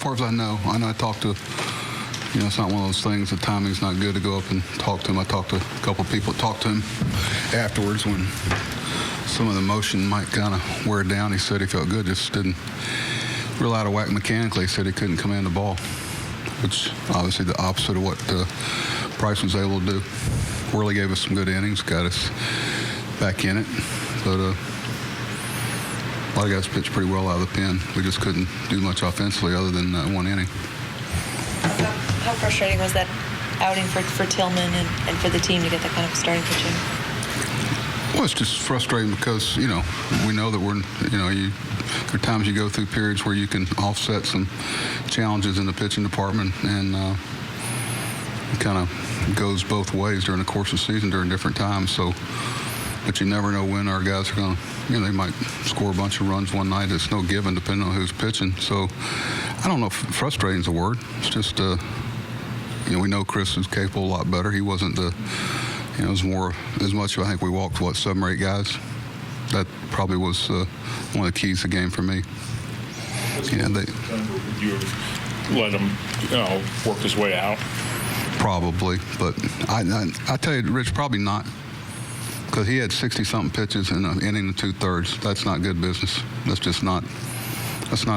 far as I know I talked to, it's not one of those things, the timing's not good to go up and talk to him. I talked to a couple of people that talked to him afterwards when some of the motion might kind of wear down. He said he felt good, just didn't real out of whack mechanically. He said he couldn't command the ball, which obviously the opposite of what Price was able to do. Worley gave us some good innings, got us back in it, but a lot of guys pitched pretty well out of the pen. We just couldn't do much offensively other than one inning. How frustrating was that outing for Tillman and for the team to get that kind of starting pitching? Well, it's just frustrating because, we know that there are times you go through periods where you can offset some challenges in the pitching department, and it kind of goes both ways during the course of the season during different times. So, but you never know when our guys are going to, they might score a bunch of runs one night. It's no given depending on who's pitching. So I don't know if frustrating is a word. It's just, we know Chris is capable a lot better. He wasn't it was more, as much, I think we walked, 7 or 8 guys. That probably was one of the keys to the game for me. You let him, work his way out? Probably, but I tell you, Rich, probably not, because he had 60-something pitches in an inning and 2/3. That's not good business. That's not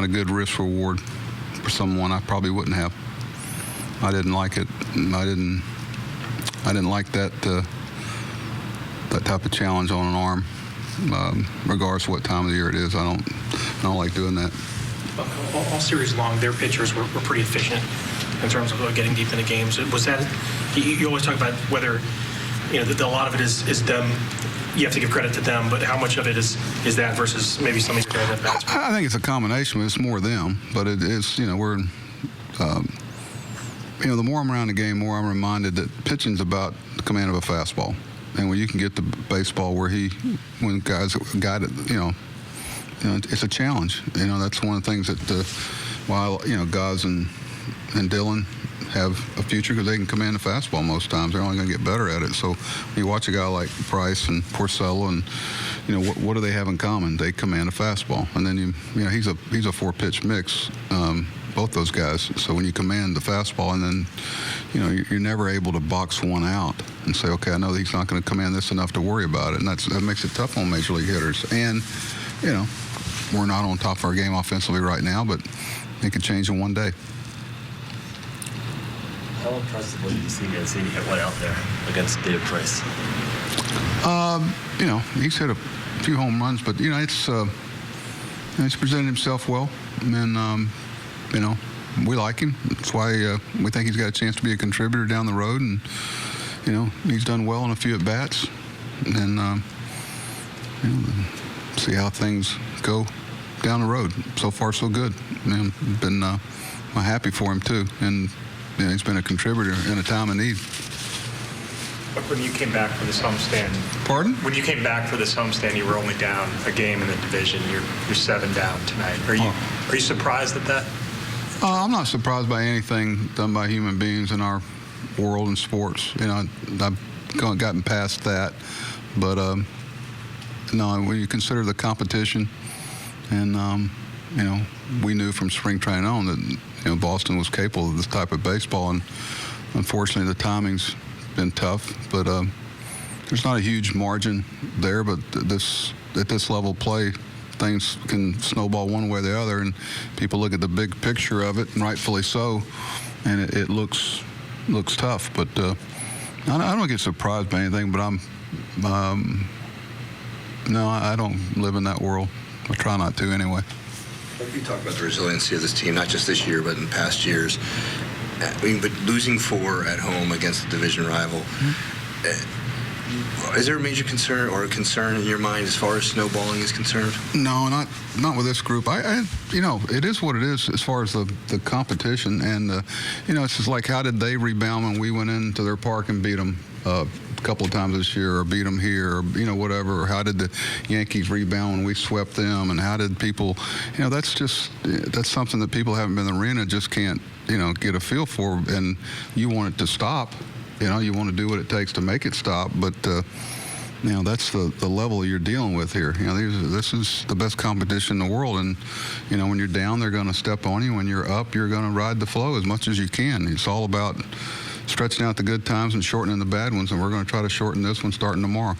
a good risk reward for someone. I probably wouldn't have. I didn't like it. I didn't like that type of challenge on an arm, regardless of what time of the year it is. I don't like doing that. All series long, their pitchers were pretty efficient in terms of getting deep into games. Was that, you always talk about whether, a lot of it is them. You have to give credit to them, but how much of it is that versus maybe some of your guys at bats? I think it's a combination. It's more them, but it's we're. The more I'm around the game, more I'm reminded that pitching's about the command of a fastball. And when you can get the baseball when guys got it, it's a challenge. That's one of the things that while, Gaz and Dillon have a future because they can command the fastball most times. They're only going to get better at it. So when you watch a guy like Price and Porcello and, what do they have in common? They command a fastball. And then, he's a 4-pitch mix. Both those guys. So when you command the fastball and then, you're never able to box one out and say, okay, I know that he's not going to command this enough to worry about it. And that makes it tough on major league hitters. And, we're not on top of our game offensively right now, but it could change in one day. How impressive was it to see you guys hit one out there against David Price? He's hit a few home runs, but, it's he's presented himself well. And, we like him. That's why we think he's got a chance to be a contributor down the road. And, he's done well in a few at-bats. And, see how things go down the road. So far, so good. I've been happy for him, too. And, he's been a contributor in a time of need. When you came back for this homestand. Pardon? When you came back for this homestand, you were only down a game in the division. You're 7 down tonight. Are you surprised at that? I'm not surprised by anything done by human beings in our world and sports. I've gotten past that. But, no, when you consider the competition, and, we knew from spring training on that, Boston was capable of this type of baseball. And unfortunately, the timing's been tough. But there's not a huge margin there. But at this level of play, things can snowball one way or the other, and people look at the big picture of it, and rightfully so, and it looks tough. But I don't get surprised by anything. But no, I don't live in that world. I try not to anyway. You talk about the resiliency of this team, not just this year, but in past years. But losing 4 at home against a division rival. Is there a major concern or a concern in your mind as far as snowballing is concerned? No, not with this group. It is what it is as far as the competition. And, it's just like, how did they rebound when we went into their park and beat them a couple of times this year, or beat them here, or, whatever? Or how did the Yankees rebound when we swept them? And how did people, that's something that people haven't been in the arena, just can't, get a feel for. And you want it to stop. You want to do what it takes to make it stop. But, You know, that's the level you're dealing with here. You know, this is the best competition in the world, and you know, when you're down, they're going to step on you. When you're up, you're going to ride the flow as much as you can. It's all about stretching out the good times and shortening the bad ones, and we're going to try to shorten this one starting tomorrow.